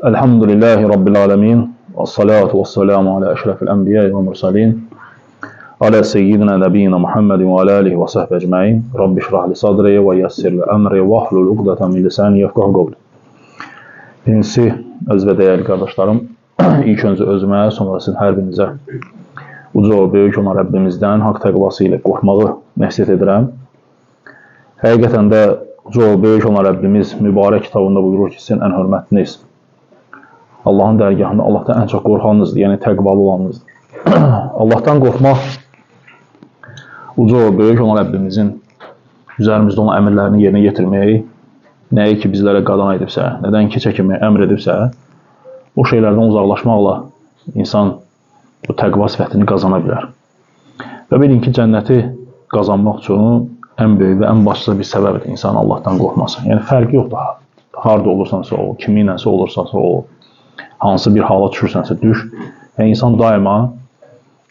Elhamdülillahi Rabbil alemin. Ve salatu ve selamu ala eşrefil enbiya ve mursalin. Ala seyyidina nebiyyina Muhammedin ve ala alihi ve sahbihi ecmaîn. Rabbi şrah li sadri ve yessir li emri ve hlul uqdeten min lisani yefqahu qawli. Birincisi, öz və dəyərli qardaşlarım, ilk öncə özümə, sonra sizin hər birinizə uca və böyük olan Rəbbimizdən haqq təqvası ilə qorxmağı nəsihət edirəm. Həqiqətən də uca və böyük olan Rəbbimiz mübarək kitabında buyurur ki, sizin ən hörmətliniz Allahın dərgahında Allahdan ən çox qorxanınızdır, yəni təqvalı olanınızdır. Allahdan qorxmaq uca və böyük olan Rəbbimizin üzərimizdə olan əmrlərini yerinə yetirməyi, nəyi ki bizlərə qadan edibsə, nədən ki çəkinməyi əmr edibsə, o şeylərdən uzaqlaşmaqla insan bu təqva sifətini qazana bilər. Və bilin ki, cənnəti qazanmaq üçün ən böyük və ən başlıca bir səbəbdir insan Allahdan qorxması. Yəni fərqi yoxdur. Harada olursansa o, kiminləsə olursansa o, hansı bir hala düşürsənsə düş. Yəni insan daima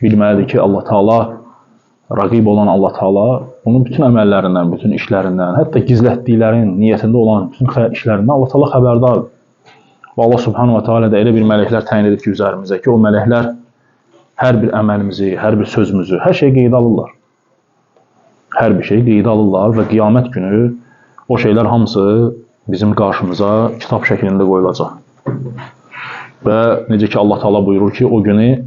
bilməlidir ki, Allah Taala, rəqib olan Allah Taala onun bütün əməllərindən, bütün işlərindən, hətta gizlətdiklərin niyyətində olan bütün işlərindən Allah Taala xəbərdardır. Və Allah Subhanahu wa Taala da elə bir mələklər təyin edib ki, üzərimizə ki, o mələklər hər bir əməlimizi, hər bir sözümüzü, hər şeyi qeydə alırlar. Hər bir şeyi qeydə alırlar və qiyamət günü o şeylər hamısı bizim qarşımıza kitab şəklində qoyulacaq. Və necə ki Allah Taala buyurur ki, o günü,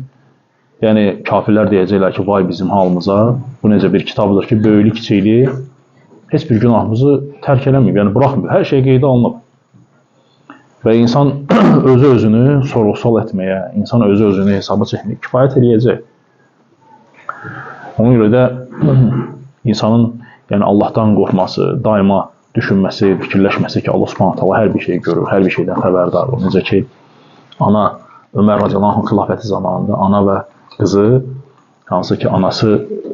yəni kafirlər deyəcəklər ki, vay bizim halımıza, bu necə bir kitabdır ki, böyüklü kiçikli heç bir günahımızı tərk eləməyib, yəni buraxmıyor, hər şey qeydə alınıb. Və insan özü-özünü sorğu-sual etməyə, insan özü-özünü hesaba çəkməyə kifayət eləyəcək. Ona görə də insanın yəni Allahdan qorxması, daima düşünməsi, fikirləşməsi ki, Allah Subhanahu taala hər bir şeyi görür, hər bir şeydən xəbərdardır. Necə ki, ana Ömər radiyallahu anh xilafəti zamanında ana və qızı, hansı ki, anası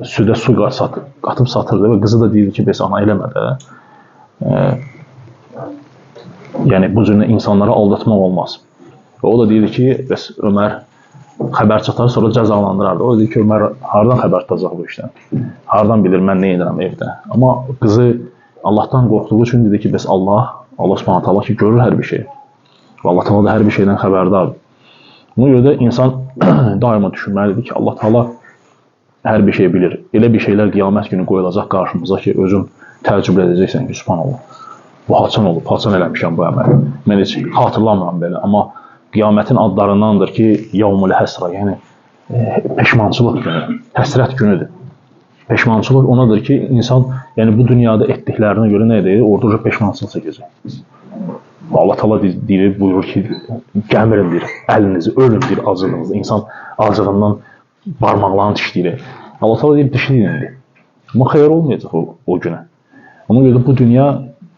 südə su qatıb satırdı və qızı da deyirdi ki, bəs ana eləmə də. Yəni, bu cürlə insanlara aldatmaq olmaz. Və o da deyirdi ki, bəs Ömər xəbər çatar, sonra cəzalandırardı. O deyir ki, Ömər hardan xəbər tutacaq bu işdən? Hardan bilir mən nə edirəm evdə? Amma qızı Allahdan qorxduğu üçün dedi ki, bəs Allah Subhanahu taala ki, görür hər bir şey. Və Allah Taala da hər bir şeydən xəbərdardır. Buna görə də insan daima düşünməlidir ki, Allah Taala hər bir şey bilir. Elə bir şeylər qiyamət günü qoyulacaq qarşımıza ki, özün təəccüb edəcəksən ki, Subhanallah, bu haçan olub, haçan eləmişəm bu əməli. Mən heç xatırlamıram belə, amma qiyamətin adlarındandır ki, yavmul həsra, yəni peşmançılıq günü, həsrət günüdür. Peşmançılıq onadır ki, insan yəni bu dünyada etdiklərinə görə nə edir? Orada peşmançılıq çəkəcək. Allah Taala deyir, buyurur ki, gəmirin deyir, əlinizi, ölün deyir acılığınızda. İnsan acılığından barmaqlarını dişləyir. Allah Taala deyir, dişləyin deyir. Amma xeyir olmayacaq o günə. Ona görə bu dünya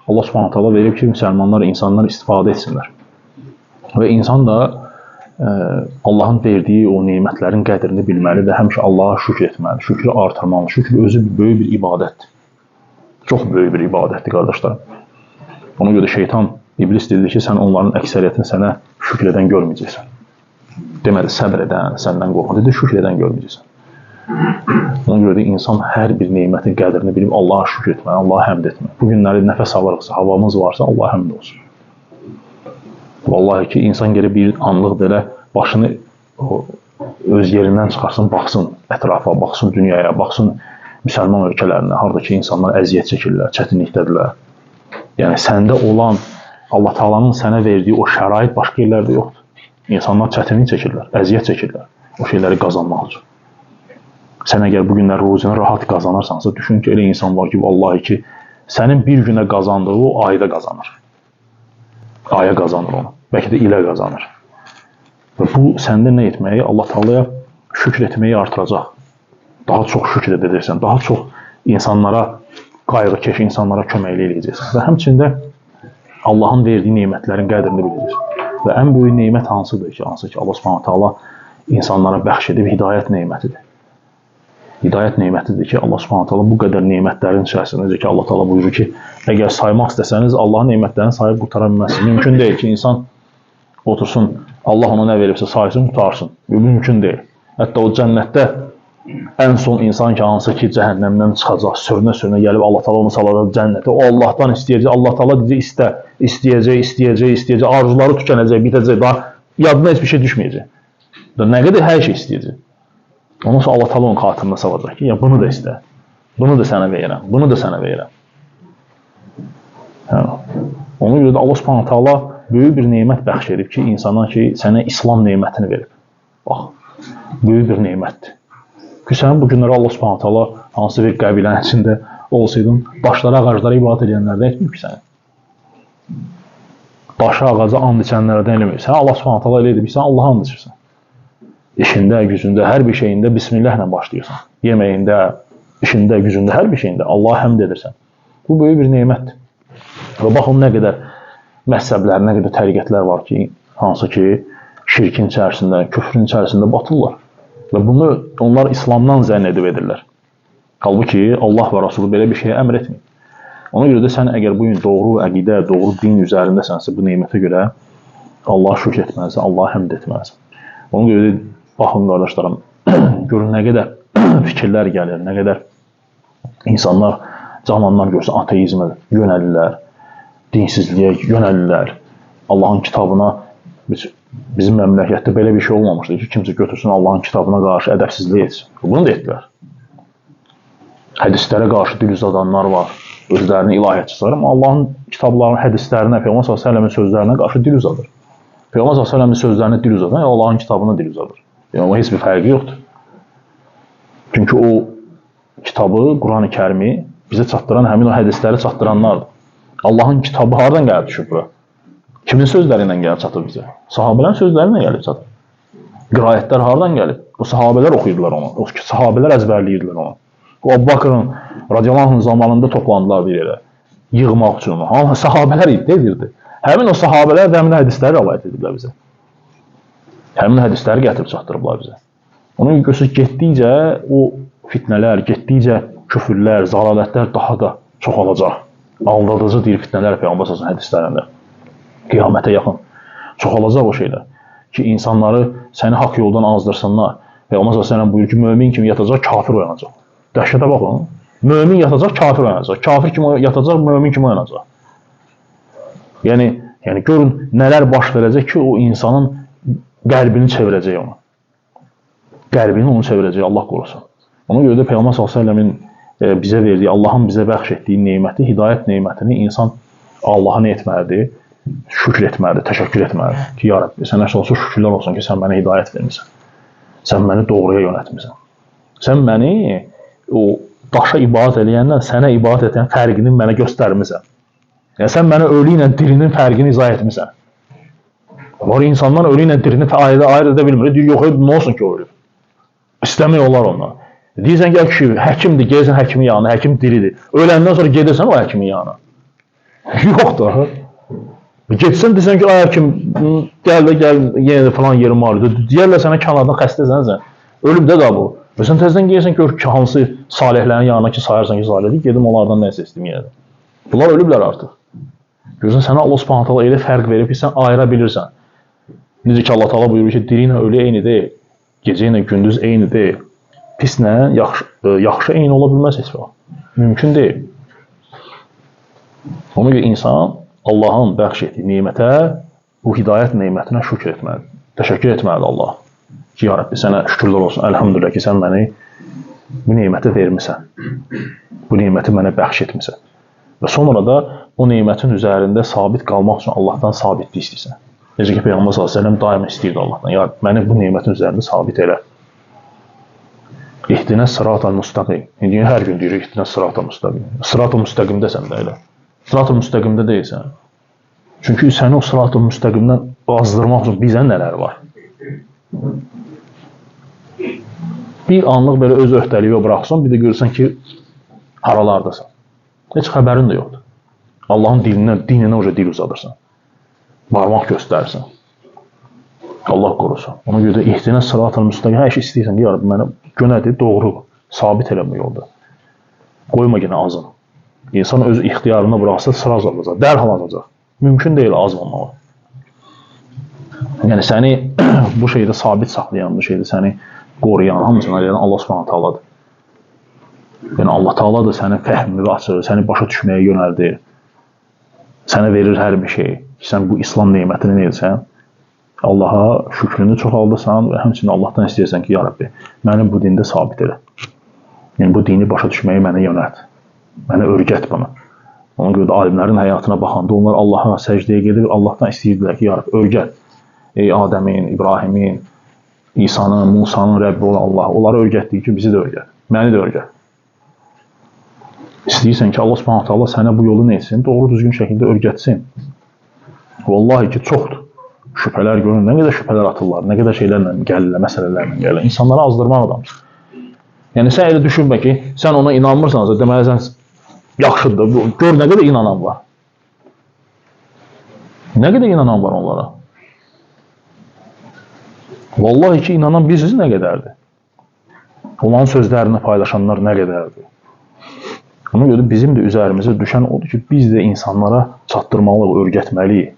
Allah Subhanahu taala verib ki, müsəlmanlar, insanlar istifadə etsinlər. Və insan da Allahın verdiyi o nemətlərin qədrini bilməli və həmişə Allaha şükür etməli, şükrü artırmalı. Şükür özü böyük bir ibadətdir. Çox böyük bir ibadətdir, qardaşlar. Ona görə şeytan, İblis dedi ki, sən onların əksəriyyətini sənə şükür edən görməyəcəksən. Deməli, səbr edən, səndən qorxan, dedi, şükür edən görməyəcəksən. Ona görə də insan hər bir nemətin qədrini bilib Allaha şükür etməli, Allaha həmd etməli. Bu günləri nəfəs alırıqsa, havamız varsa, Allaha həmd olsun. Vallahi ki, insan gələ bir anlıq belə başını öz yerindən çıxarsın, baxsın ətrafa, baxsın dünyaya, baxsın müsəlman ölkələrinə, haradakı insanlar əziyyət çəkirlər, çətinlikdədirlər. Yəni, səndə olan Allah Taala'nın sənə verdiyi o şərait başqa yerlərdə yoxdur. İnsanlar çətinlik çəkirlər, əziyyət çəkirlər o şeyləri qazanmaq üçün. Sən əgər bu günlər ruzini rahat qazanırsansa, düşün ki, elə insan var ki, vallahi ki, sənin bir günə qazandığı o ayda qazanır. Aya qazanır onu, bəlkə də ilə qazanır. Və bu səndə nə etməyi, Allah Taala'ya şükür etməyi artıracaq. Daha çox şükür edəcəksən, daha çox insanlara qayğıkeş, insanlara köməkli eləyəcəksən. Və həmçində Allahın verdiyi nemətlərin qədrini biləcəksən. Və ən böyük nemət hansıdır ki, hansı ki Allah Subhanahu taala insanlara bəxş edib hidayət nemətidir. Hidayət nemətidir ki, Allah Subhanahu taala bu qədər nemətlərin içərisində, necə ki Allah Taala buyurur ki, əgər saymaq istəsəniz Allahın nemətlərini sayıb qurtara bilməzsiniz. Mümkün deyil ki, insan otursun, Allah ona nə veribsə saysın, qutarsın. Bu mümkün deyil. Hətta o cənnətdə ən son insan ki, hansı ki, cəhənnəmdən çıxacaq, sürünə-sürünə gəlib Allah Taala onu salacaq cənnətə. O Allahdan istəyəcək, Allah Taala deyəcək, istəyəcək, arzuları tükənəcək, bitəcək, daha yadına heç bir şey düşməyəcək. Nə qədər hər şey istəyəcək. Ondan sonra Allah Taala onun xatirinə salacaq ki, ya bunu da istə, bunu da sənə verirəm, bunu da sənə verirəm. Ona görə də Allah Subhanahu Taala böyük bir nemət bəxş edib ki, insana ki, sənə İslam nemətini verib. Bax, böyük bir nemətdir. Ki, sənin bu günləri Allah Subhanahu Taala hansı bir qəbilənin içində olsaydın, daşlara, ağaclara ibadət edənlərdən etməyib ki, səni. Daşa, ağaca and içənlərdən eləməyib. Sən Allah Subhanahu Taala elə edib ki, sən Allaha and içirsən. İşində, gücündə, hər bir şeyində Bismillahla başlayırsan. Yeməyində, işində, gücündə, hər bir şeyində Allaha həmd edirsən. Bu böyük bir nemətdir. Və baxın, nə qədər məhzəblər, nə qədər təriqətlər var ki, hansı ki, şirkin içərisində, küfrün içərisində batırlar. Və bunu onlar İslamdan zənn edib edirlər. Halbuki Allah və Rasulü belə bir şeyə əmr etməyib. Ona görə də sən əgər bu gün doğru əqidə, doğru din üzərindəsənsə, bu nemətə görə Allaha şükr etməlisən, Allaha həmd etməlisən. Ona görə də baxın, qardaşlarım, görün nə qədər fikirlər gəlir, nə qədər insanlar cavanlar görsə ateizmə yönəlirlər, dinsizliyə yönəlirlər, Allahın kitabına. Bizim məmləkətdə belə bir şey olmamışdır ki, kimsə götürsün Allahın kitabına qarşı ədəbsizlik etsin. Bunu da etdilər. Hədislərə qarşı dil uzadanlar var. Özlərini ilahiyyatçı sayır, amma Allahın kitablarının hədislərinə, Peyğəmbər s.ə.v-in sözlərinə qarşı dil uzadır. Peyğəmbər s.ə.v-in sözlərinə dil uzadan Allahın kitabına dil uzadır. Yəni, heç bir fərqi yoxdur. Çünki o kitabı, Quran-ı Kərimi bizə çatdıran həmin o hədisləri çatdıranlardır. Allahın kitabı haradan gəlib düşüb bura? Kimin sözləri ilə gəlib çatır bizə? Sahabələrin sözləri ilə gəlib çatır. Qiraətlər haradan gəlib? O sahabələr oxuyurdular onu. O sahabələr əzbərləyirdilər onu. O Əbu Bakrın radiyallahu anh zamanında toplandılar bir yerə. Yığmaq üçün. Amma sahabələr edirdi. Həmin o sahabələr də həmin hədisləri rəvayət edirlər bizə. Həmin hədisləri gətirib çatdırıblar bizə. Onun göstərici getdikcə o fitnələr, getdikcə küfürlər, zəlalətlər daha da çoxalacaq. Aldadıcı deyir fitnələr Peyğəmbər s.ə.v hədislərində. Qiyamətə yaxın çoxalacaq o şeylər ki, insanları səni haqq yoldan azdırsınlar. Peyğəmbər s.ə.v buyurur ki, mömin kimi yatacaq, kafir oyanacaq. Dəhşətə baxın. Mömin yatacaq, kafir oyanacaq. Kafir kimi yatacaq, mömin kimi oyanacaq. Yəni görün nələr baş verəcək ki, o insanın qəlbini çevirəcək ona. Qəlbini onu çevirəcək, Allah qorusun. Ona görə də Peyğəmbər s.ə.v-in bizə verdiyi, Allahın bizə bəxş etdiyi neməti, hidayət nemətini insan Allaha nə etməlidir? Şükür etməlidir, təşəkkür etməlidir. Ki, ya Rabbi, sənə sonsuz şükürlər olsun ki, sən mənə hidayət vermirsən. Sən məni doğruya yönətmirsən. Sən məni o daşa ibadət eləyəndən sənə ibadət edən fərqini mənə göstərmirsən. Yəni, sən mənə ölü ilə dirinin fərqini izah etmirsən. Var insanlar ölü ilə dirini ayırt edə bilmir. Deyir, yox, nə olsun ki, o ölü? İstəmək olar ondan. Deyirsən ki, kişi, həkimdir, gelsən həkimin yanına, həkim diridir. Öləndən sonra gedirsən o həkimin yanına. Yox da. Getsən, deyirsən ki, ay həkim, gəl, yenə də falan yerim ağrıdır. Deyərlər sənə kənardan xəstəsənsən, ölüb də bu. Sən təzdən gelsən ki, hansı salihlərin yanına ki, sayarsan ki, salihdir, gedim onlardan nəsə istəyim yenə də. Bunlar ölüblər artıq. Görürsən, sənə Allah Subhanahu taala elə fərq verib ki, sən ayıra bilirsən. Necə ki, Allah Taala buyurur ki, diri ilə ölü eyni deyil, gecə ilə gündüz eyni deyil. Pislə yaxşı eyni ola bilməz heç vaxt. Mümkün deyil. Ona görə insan Allahın bəxş etdiyi nemətə, bu hidayət nemətinə şükür etməlidir. Təşəkkür etməlidir Allah. Ki, ya Rabbi, sənə şükürlər olsun. Əlhamdülillah ki, sən məni bu neməti vermirsən. Bu neməti mənə bəxş etmirsən. Və sonra da o nemətin üzərində sabit qalmaq üçün Allahdan sabitlik istəyirsən. Necə ki, Peyğəmbər s.ə.v daima istəyirdi Allahdan. Ya, məni bu nemətin üzərində sabit elə. İhdinə sırat-ı müstəqim. İndi hər gün deyirik, ihdinə sırat-ı müstəqim. Sırat-ı müstəqimdəsən də elə. Sırat-ı müstəqimdə deyilsən. Çünki səni o sırat-ı müstəqimdən azdırmaq üçün bizə nələr var? Bir anlıq belə öz öhdəliyi bıraxsan, bir də görürsən ki, haralardasan. Heç xəbərin də yoxdur. Allahın dininə oca dil uzadırsan. Barmaq göstərirsən. Allah qorusun. Ona görə də ihdinə sırat-ı müstəqim. Hər şey istəyirsən ki, ya Rabbi, mənə yönədir, doğru, sabit eləmə yolda. Qoyma yenə azın. İnsan öz ixtiyarına bıraxsa sıra azalacaq, dərhal azalacaq. Mümkün deyil azmamaq. Yəni səni bu şeydə sabit saxlayan, bu şeydə səni qoruyan, hamısına edən Allah Subhanahu Taala'dır. Yəni Allah Taala da sənin fəhmini açır, səni başa düşməyə yönəldir. Sənə verir hər bir şey. Sən bu İslam nemətini neyirsən? Allaha şükrünü çoxaldırsan və həmçinin Allahdan istəyirsən ki, ya Rabbi, məni bu dində sabit elə. Yəni bu dini başa düşməyi mənə yönəlt. Mənə öyrət bunu. Ona görə də alimlərin həyatına baxanda onlar Allaha səcdəyə gedir, Allahdan istəyirdilər ki, ya Rabbi, öyrət. Ey Adəmin, İbrahimin, İsa'nın, Musa'nın Rəbbi olan Allah. Onları öyrətdiyi ki, bizi də öyrət. Məni də öyrət. İstəyirsən ki, Allah Subhanahu Taala sənə bu yolu neysin? Doğru düzgün şəkildə öyrətsin. Vallahi ki, çoxdur. Şübhələr görün, nə qədər şübhələr atırlar, nə qədər şeylərlə gəlirlər, məsələlərlə gəlirlər. İnsanları azdırmaq adamsın. Yəni, sən elə düşünmə ki, sən ona inanmırsansa, deməli, sən yaxşıdır. Gör, nə qədər inanan var. Nə qədər inanan var onlara. Vallahi ki, inanan biziz nə qədərdir. Onların sözlərini paylaşanlar nə qədərdir. Ona görə bizim də üzərimizə düşən odur ki, biz də insanlara çatdırmalıyıq, öyrətməliyik.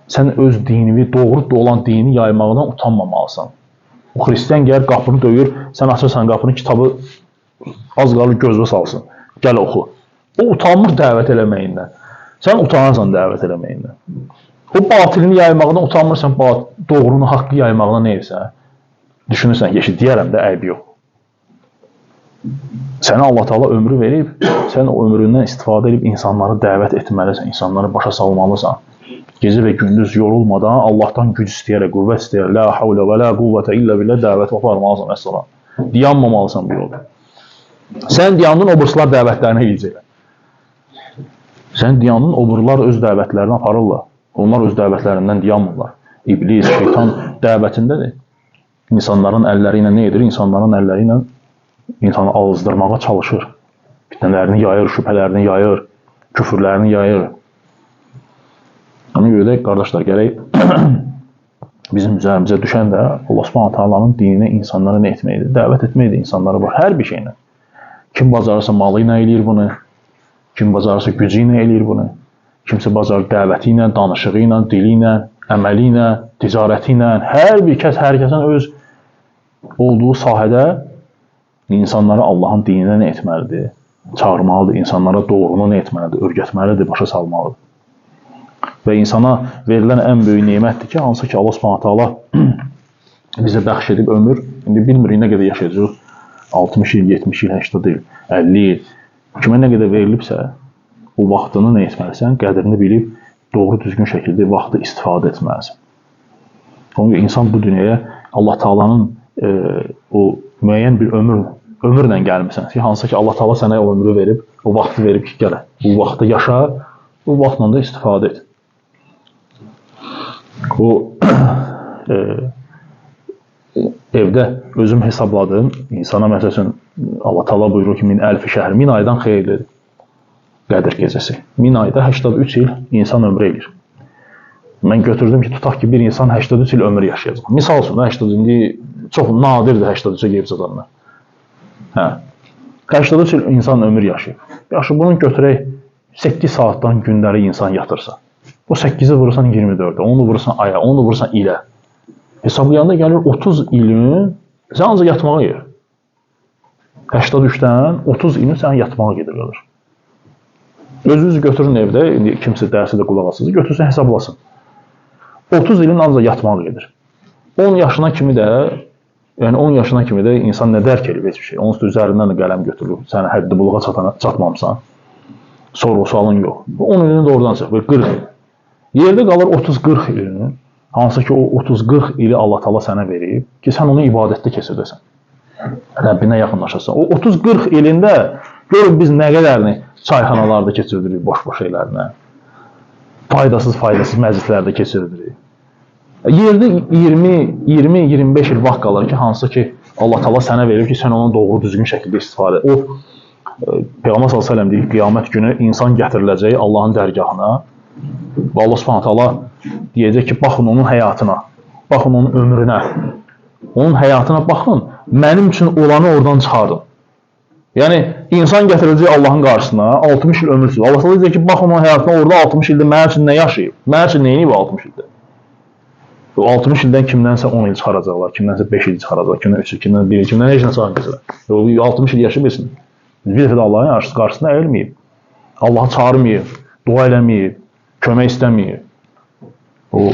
Sən öz dinini, doğru olan dini yaymaqdan utanmamalısan. O xristiyan gəlir, qapını döyür, sən açırsan qapını, kitabı az qalır gözünə salsın. Gəl oxu. O utanmır dəvət eləməyindən. Sən utanırsan dəvət eləməyindən. O batilini yaymaqdan utanmırsan, doğrunu, haqqı yaymaqdan neyirsən? Düşünürsən ki, deyərəm də əybi yox. Sənə Allah Taala ömrü verib, sən o ömründən istifadə edib insanları dəvət etməlisən, insanları başa salmalısan. Gecə və gündüz yorulmadan Allahdan güc istəyərək, qüvvət istəyərək, la havlə və la quvvətə illə billə dəvət aparmalısan əsla. Dayanmamalısan bu yolda. Sən dayandın, oburlar dəvətlərinə gecəylə. Sən dayandın, oburlar öz dəvətlərini aparırlar. Onlar öz dəvətlərindən dayanmırlar. İblis, şeytan dəvətindədir. İnsanların əlləri ilə nə edir? İnsanların əlləri ilə insanı azdırmağa çalışır. Fitnələrini yayır, şübhələrini yayır, küfürlərini yayır. Ona görə də, qardaşlar, gərək bizim üzərimizə düşən də Allah Subhanahu Taala'nın dininə insanları nə etməkdir? Dəvət etməkdir insanları var, hər bir şeylə. Kim bacarırsa malı ilə eləyir bunu, kim bacarırsa gücü ilə eləyir bunu, kimsə bacarır dəvəti ilə, danışığı ilə, dili ilə, əməli ilə, ticarəti ilə, hər bir kəs, hər kəsin öz olduğu sahədə insanları Allahın dininə nə etməlidir? Çağırmalıdır, insanlara doğrunu nə etməlidir? Öyrətməlidir, başa salmalıdır. Və insana verilən ən böyük nemətdir ki, hansı ki Allah Subhanahu Taala bizə bəxş edib ömür. İndi bilmirik nə qədər yaşayacağıq. 60 il, 70 il, 80 il, 50 il. Kimə nə qədər verilibsə, o vaxtını nə etməlisən? Qədrini bilib, doğru düzgün şəkildə vaxtı istifadə etməlisən. Ona görə insan bu dünyaya Allah Taala'nın o müəyyən bir ömürlə gəlmirsən ki, hansı ki Allah Taala sənə o ömrü verib, o vaxtı verib ki, gələ. Bu vaxtı yaşa, bu vaxtla da istifadə et. O evdə özüm hesabladım. İnsana məsələn Allah Taala buyurur ki, 1000 şəhr, 1000 aydan xeyirlidir. Qədir gecəsi. 1000 ayda 83 il insan ömrü eləyir. Mən götürdüm ki, tutaq ki, bir insan 83 il ömür yaşayacaq. Misal üçün, 83 indi çox nadirdir 83-ə gedib adamlar. Hə. 83 il insan ömür yaşayıb. Yaxşı, bunu götürək 8 saatdan günləri insan yatırsa. O 8-i vurursan 24-ə, onu vurursan aya, onu vurursan ilə. Hesablayanda gəlir 30 ilin sən ancaq yatmağa gedir. 83-dən 30 ilin sən yatmağa gedir qalır. Özünüzü götürün evdə, indi kimsə dərsi də qulaq asırsınız, götürsün, hesablasın. 30 ilin ancaq yatmağa gedir. 10 yaşına kimi də, yəni 10 yaşına kimi də insan nə dərk edib heç bir şey. Onun üzərindən də qələm götürülür. Sən həddi buluğa çatmamısan. Sorğu-sualın yox. 10 ilini doğrudan çıx, 40 il. Yerdə qalır 30-40 ilini, hansı ki o 30-40 ili Allah Taala sənə verib ki, sən onu ibadətdə keçirdəsən. Rəbbinə yaxınlaşasan. O 30-40 ilində görün biz nə qədərini çayxanalarda keçirdirik, boş-boş şeylərinə. Faydasız məclislərdə keçirdirik. Yerdə 20-25 il vaxt qalır ki, hansı ki Allah Taala sənə verib ki, sən onu doğru düzgün şəkildə istifadə et. O Peyğəmbər sallallahu əleyhi və səlləm deyir, qiyamət günü insan gətiriləcək Allahın dərgahına. Və Allah Subhanahu Taala deyəcək ki, baxın onun həyatına, baxın onun ömrünə, onun həyatına baxın, mənim üçün olanı oradan çıxardın. Yəni, insan gətiriləcək Allahın qarşısına, 60 il ömür sürür. Allah Taala deyəcək ki, baxın onun həyatına, orada 60 ildə mənim üçün nə yaşayıb, mənim üçün neyini bu 60 ildə? O 60 ildən kimdənsə 10 il çıxaracaqlar, kimdənsə 5 il çıxaracaqlar, kimdən 3 il, kimdən 1 il, kimdən heç nə çıxaracaqlar. O 60 il yaşayıb etsin. Bir dəfə də Allahın qarşısına əyilməyib. Allahı çağırmayıb, dua eləməyib, kömək istəməyib. O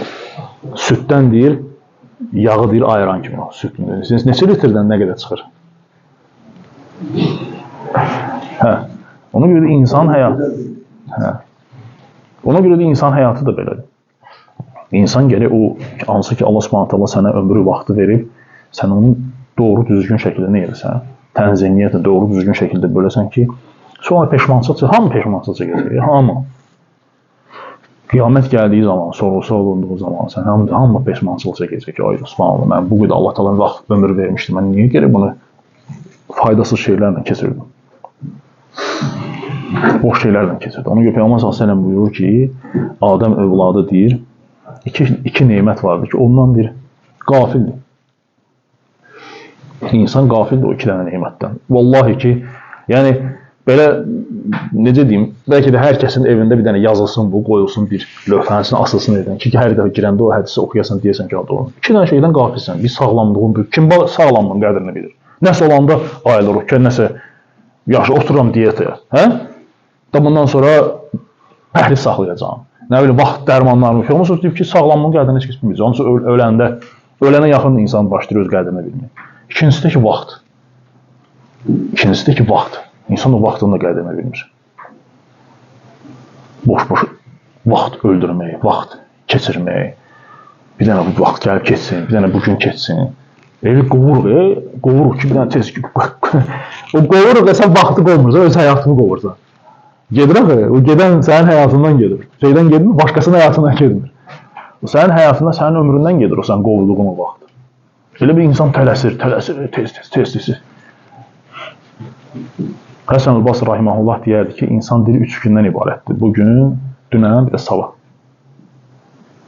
süddən deyir, yağı deyir ayıran kimi o südün. Neçə litrdən nə qədər çıxır? Hə. Ona görə də insan həyatı. Hə. Ona görə də insan həyatı da belədir. İnsan gərək o, hansı ki Allah Subhanahu taala sənə ömrü vaxtı verib, sən onu doğru düzgün şəkildə nə edirsən? Tənzimiyyətlə doğru düzgün şəkildə böləsən ki, sonra peşmançılıq, hamı peşmançılıq çəkəcək, hamı. Qiyamət gəldiyi zaman, sorğusu olunduğu zaman sən hamı peşmançılıq çəkəcək ki, ay Subhanallah, mən bu qədər Allah taala vaxt ömür vermişdim, mən niyə gərək bunu faydasız şeylərlə keçirdim? Boş şeylərlə keçirdim. Ona görə Peyğəmbər sallallahu əleyhi və səlləm buyurur ki, Adəm övladı deyir, iki nemət vardır ki, ondan bir qafildir. İnsan qafildir o iki dənə nemətdən. Vallahi ki, yəni belə necə deyim, bəlkə də hər kəsin evində bir dənə yazılsın bu, qoyulsun bir lövhənin asılsın edən ki, hər dəfə girəndə o hədisi oxuyasan, deyəsən ki, doğru. İki dənə şeydən qafilsən. Bir sağlamlığın, kim sağlamlığın qədrini bilir. Nəsə olanda ayılır o, nəsə yaxşı otururam diyetaya, hə? Da bundan sonra pəhli saxlayacağam. Nə bilim, vaxt dərmanlarını yox. Ondan sonra deyib ki, sağlamlığın qədrini heç kəs bilməyəcək. Ondan sonra ölənə yaxın insan başlayır öz qədrini bilmək. İkincisi də ki, vaxt. İkincisi də ki, vaxt. İnsan o vaxtını da qədrini bilmir. Boş-boş vaxt öldürmək, vaxt keçirmək. Bir dənə bu vaxt gəlib keçsin, bir dənə bugün keçsin. Elə qovuruq ki, bir dənə tez ki, o qovuruq da sən vaxtı qovmursan, öz həyatını qovursan. Gedir axı, o gedən sənin həyatından gedir. Şeydən gedmir, başqasının həyatından gedmir. O sənin həyatında, sənin ömründən gedir o sən qovulduğun o vaxt. Elə bir insan tələsir, tez. Həsən el-Basri rahimehullah deyərdi ki, insan dili 3 gündən ibarətdir. Bugün, dünən, bir də sabah.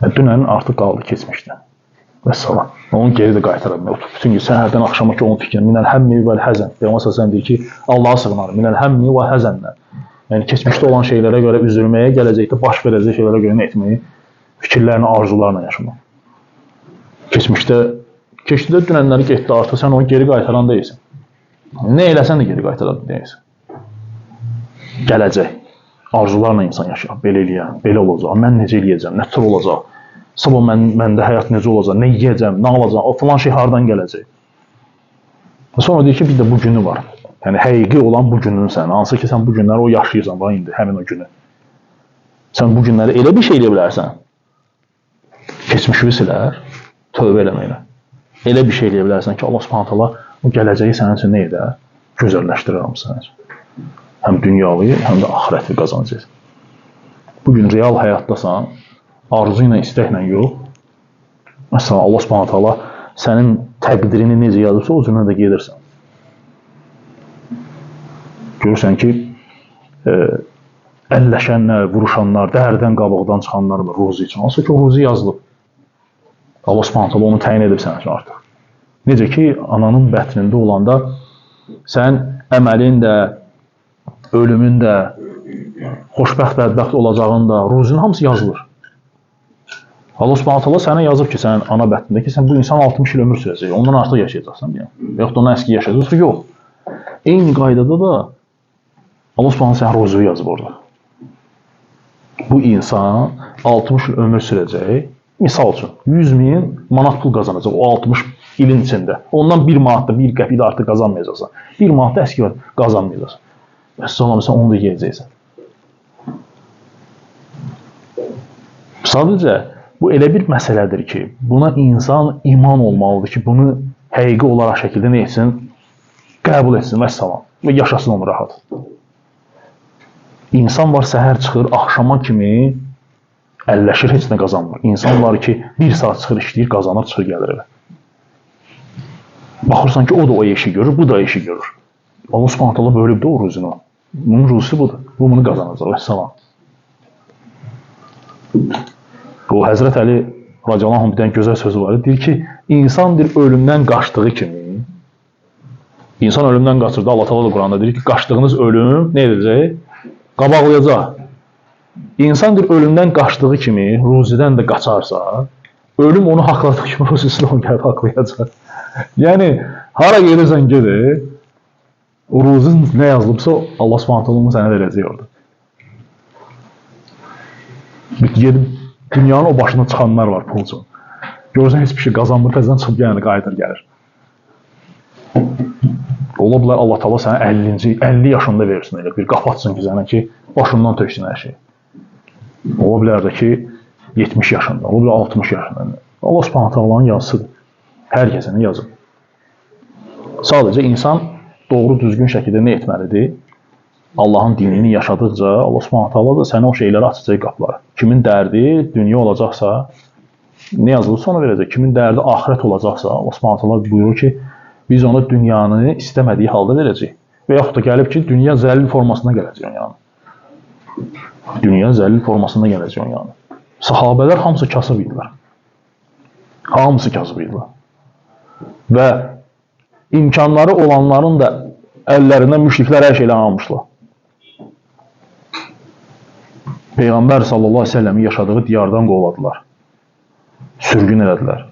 Dünənin artıq qaldı keçmişdən. Və sabah. Onu geri də qaytara bilmək. Bütün gün səhərdən axşama ki, onun fikrini. Minəl həmmi və həzən. Peyğəmbər sallallahu deyir ki, Allaha sığınarım. Minəl həmmi və həzəndən. Yəni, keçmişdə olan şeylərə görə üzülməyə, gələcəkdə baş verəcək şeylərə görə nə etməyi, fikirlərini, arzularla yaşamaq. Keçdidə dünənləri getdi artıq, sən onu geri qaytaran deyilsin. Nə eləsən də geri qaytaran deyilsin. Gələcək, arzularla insan yaşayaq, belə eləyəm, belə olacaq, mən necə eləyəcəm, nə tür olacaq, sabah məndə həyat necə olacaq, nə yiyəcəm, nə alacaq, o filan şey hardan gələcək. Sonra deyir ki, bir də bu günü var. Yəni, həqiqi olan bu günün sən, hansı ki, sən bu günləri o yaşayırsan, bax indi, həmin o günü. Sən bu günləri elə bir şey eləyə bilərsən, keçmişini silər, tövbə eləməklə. Elə bir şey eləyə bilərsən ki, Allah Subhanahu taala o gələcəyi sənin üçün nə edə? Gözəlləşdirir hamısını. Həm dünyavi, həm də axirəti qazanacaq. Bugün real həyatdasan, arzu ilə, istəklə yox. Məsələn, Allah Subhanahu taala sənin təqdirini necə yazırsa, o cürlə də gedirsən. Görürsən ki, əlləşənlər, vuruşanlar, dərdən qabaqdan çıxanlar var ruzi üçün. Olsa ki, o ruzi yazılıb. Allah Subhanahu taala onu təyin edib sənin üçün artıq. Necə ki, ananın bətnində olanda sən əməlin də, ölümün də, xoşbəxt, bədbəxt olacağın da, ruzinin hamısı yazılır. Allah Subhanahu taala sənə yazıb ki, sənin ana bətnində ki, sən bu insan 60 il ömür sürəcək, ondan artıq yaşayacaqsan deyəm. Yoxdur, ondan əski yaşayacaqsa, yox. Eyni qaydada da Allah Subhanahu sənə ruzu yazıb orada. Bu insan 60 il ömür sürəcək, misal üçün 100.000 manat pul qazanacaq o 60 ilin içində. Ondan 1 manat da, 1 qəpik də artıq qazanmayacaqsan. 1 manat da əski qazanmayacaqsan. Sonra sən onu da yeyəcəksən. Sadəcə, bu elə bir məsələdir ki, buna insan iman olmalıdır ki, bunu həqiqi olaraq şəkildə nə etsin? Qəbul etsin və salam. Və yaşasın onu rahat. İnsan var, səhər çıxır, axşama kimi əlləşir, heç nə qazanmır. İnsan var ki, 1 saat çıxır, işləyir, qazanır, çıxır, gəlir evə. Baxırsan ki, o da o işi görür, bu da işi görür. Allah Subhanahu taala bölübdür o ruzunu. Bunun ruzusu budur. Bu bunu qazanacaq. Və salam. Bu Həzrət Əli radiyallahu anh bir dənə gözəl sözü var. Deyir ki, insan bir ölümdən qaçdığı kimi, insan ölümdən qaçırdı. Allah Teala da Quranda deyir ki, qaçdığınız ölüm nə edəcək? Qabaqlayacaq. İnsan bir ölümdən qaçdığı kimi, ruzidən də qaçarsa, Ölüm onu haqladığı kimi Rusiya onu gəlib haqlayacaq. Yəni, hara gedirsən gedir, o ruzun nə yazılıbsa, Allah Subhanahu taala onu sənə verəcək orada. Gedib dünyanın o başına çıxanlar var pulcu. Görürsən, heç bir şey qazanmır, təzədən çıxıb yəni qayıdır gəlir. Ola bilər Allah Taala sənə 50 yaşında versin elə bir qapı açsın ki, sənə ki, başından töksün hər şey. Ola bilər də ki, 70 yaşında, ola bilər 60 yaşında. Allah Subhanahu taalanın yazısıdır. Hər kəsənin yazıb. Sadəcə insan doğru düzgün şəkildə nə etməlidir? Allahın dinini yaşadıqca Allah Subhanahu taala da sənə o şeyləri açacaq qapıları. Kimin dərdi dünya olacaqsa, nə yazılırsa ona verəcək. Kimin dərdi axirət olacaqsa, Allah Subhanahu taala buyurur ki, biz ona dünyanı istəmədiyi halda verəcəyik. Və yaxud da gəlib ki, dünya zəlil formasında gələcək onun yanına. Dünya zəlil formasında gələcək onun yanına. Sahabələr hamısı kasıb idilər. Hamısı kasıb idilər. Və imkanları olanların da əllərindən müşriklər hər şeylə almışlar. Peyğəmbər sallallahu aleyhi ve sellemin yaşadığı diyardan qovladılar. Sürgün elədilər.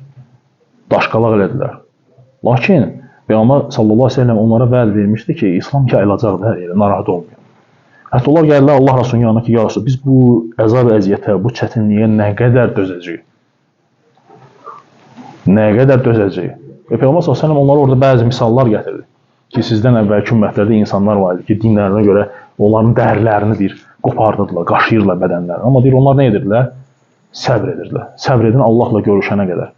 Daşqalaq elədilər. Lakin Peyğəmbər sallallahu aleyhi ve sellem onlara vəd vermişdi ki, İslam yayılacaqdır hər yerə, narahat olmuyor. Hətta onlar gəlirlər Allah Rasulunun yanına ki, ya Rasul, biz bu əzab əziyyətə, bu çətinliyə nə qədər dözəcəyik? Nə qədər dözəcəyik? Və Peyğəmbər sallallahu aleyhi ve sellem onlara orada bəzi misallar gətirdi. Ki, sizdən əvvəlki ümmətlərdə insanlar var idi ki, dinlərinə görə onların dərlərini deyir, qopardılar, qaşıyırlar bədənlərini. Amma deyir, onlar nə edirdilər? Səbr edirdilər. Səbr edin Allahla görüşənə qədər.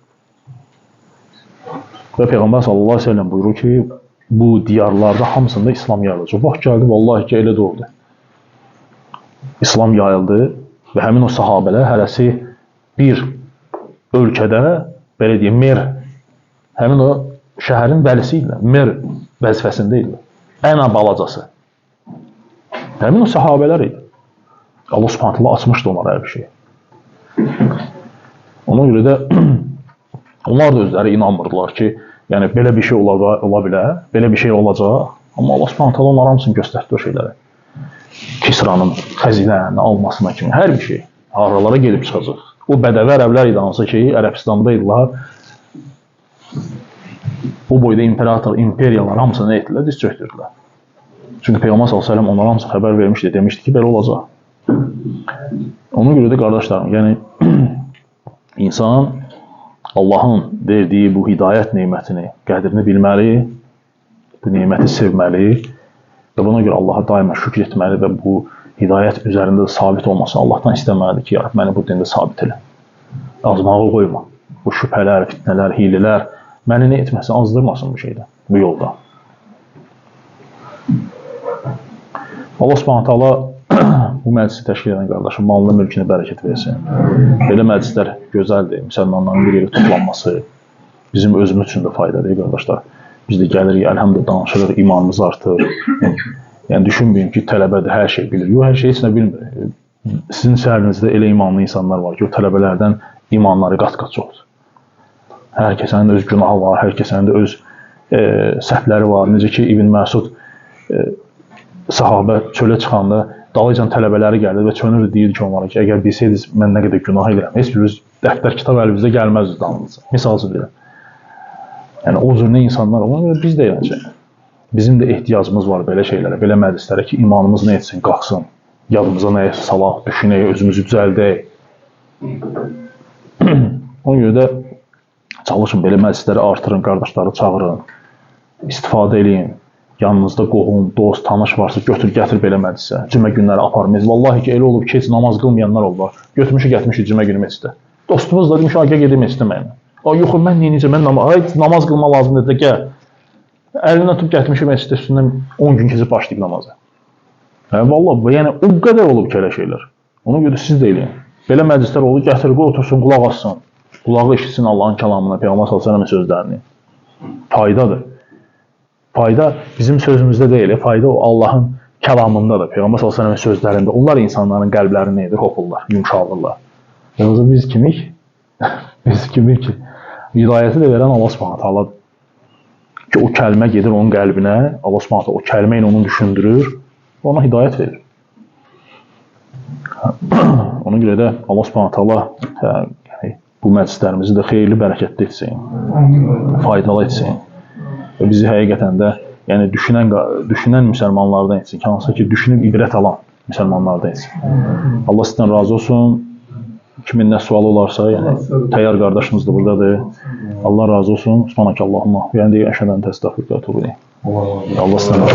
Və Peyğəmbər sallallahu aleyhi ve sellem buyurur ki, bu diyarlarda hamısında İslam yayılacaq. Vaxt gəldi, vallahi ki, elə də oldu. İslam yayıldı və həmin o sahabələr hərəsi bir ölkədə, belə deyim, mer, həmin o şəhərin vəlisi idilər, mer vəzifəsində idilər. Ən balacası. Həmin o sahabələr idi. Allah Subhanahu taala açmışdı onlara hər bir şey. Ona görə də onlar da özləri inanmırdılar ki, yəni belə bir şey ola bilər, belə bir şey olacaq. Amma Allah Subhanahu taala onların hamısını göstərdi o şeyləri. Kisranın xəzinələrini almasına kimi hər bir şey. Aralara gelib çıxacaq. O bədəvi ərəblər idi hansı ki, Ərəbistanda idilər. O boyda imperiyalar hamısını nə etdilər? Diz çöktürdülər. Çünki Peyğəmbər sallallahu əleyhi və səlləm onlara hamısı xəbər vermişdi, demişdi ki, belə olacaq. Ona görə də qardaşlarım, yəni insan Allahın verdiyi bu hidayət nemətini, qədrini bilməli, bu neməti sevməli və buna görə Allaha daima şükür etməli və bu hidayət üzərində sabit olmasını Allahdan istəməlidir ki, ya Rab, məni bu dində sabit elə. Azmağı qoyma. Bu şübhələr, fitnələr, hilələr məni nə etməsin, azdırmasın bu şeydə, bu yolda. Allah Subhanahu taala bu məclisi təşkil edən qardaşım malına, mülkünə bərəkət versin. Belə məclislər gözəldir. Müsəlmanların bir yerə toplanması bizim özümüz üçün də faydadır qardaşlar. Biz də gəlirik, əlhəmdülillah danışırıq, imanımız artır. Yəni düşünməyin ki, tələbədir, hər şey bilir. Yox, hər şey heç nə bilmir. Sizin şəhərinizdə elə imanlı insanlar var ki, o tələbələrdən imanları qat-qat çoxdur. Hər kəsənin öz günahı var, hər kəsənin də öz səhvləri var. Necə ki, İbn Məsud sahabə çölə çıxanda dalıcan tələbələri gəldi və çönürdü, deyirdi ki, onlara ki, əgər bilsəydiniz, mən nə qədər günah edirəm, heç bir dəftər kitab əlimizdə gəlməzdi damınıza. Misal üçün deyirəm. Yəni, o cür nə insanlar var, biz də yəni, bizim də ehtiyacımız var belə şeylərə, belə məclislərə ki, imanımız nə etsin, qalxsın, yadımıza nəyə salaq, düşünək, özümüzü düzəldək. Ona görə də çalışın, belə məclisləri artırın, qardaşları çağırın, istifadə edin. Yanınızda qohum, dost, tanış varsa götür, gətir belə məclisə. Cümə günləri aparmayız. Vallahi ki, elə olub ki, heç namaz qılmayanlar olub. Götürmüşük, getmişik cümə günü məscidə. Dostumuz da demiş, gəl gedim məscidə mənimlə. Yox, mən neyinəcəm, mən namaz qılma lazımdır da, gəl. Əlindən tutub getmişik məscidə üstündən 10 gün keçib başlayıb namazı. Vallahi, yəni o qədər olub ki, elə şeylər. Ona görə siz də eləyin. Belə məclislər olur, gətir, qoy otursun, qulaq assın. Qulağı eşitsin Allahın kəlamına, Peyğəmbər sallallahu əleyhi və səlləm sözlərini. Faydadır. Fayda bizim sözümüzdə deyil, fayda o Allahın kəlamındadır, Peyğəmbər sallallahu əleyhi və səlləm sözlərində. Onlar insanların qəlblərini edir, hopurlar, yumşalırlar. Yalnız biz kimik? Biz kimik ki? Hidayəti də verən Allah Subhanahu taala ki, o kəlmə gedir onun qəlbinə, Allah Subhanahu taala o kəlmə ilə onu düşündürür, ona hidayət verir. Ona görə də Allah Subhanahu taala bu məclislərimizi də xeyirli, bərəkətli etsin, faydalı etsin və bizi həqiqətən də yəni düşünən müsəlmanlardan etsin, hansı ki, düşünüb ibrət alan müsəlmanlardan etsin. Allah sizdən razı olsun. Kimin nə sualı olarsa, yəni Təyyar qardaşımız da buradadır. Allah razı olsun. Subhanakallahumma. Yəni deyək, əşhədən təstəğfiruka və etûbü ileyk. Allah sizdən razı olsun.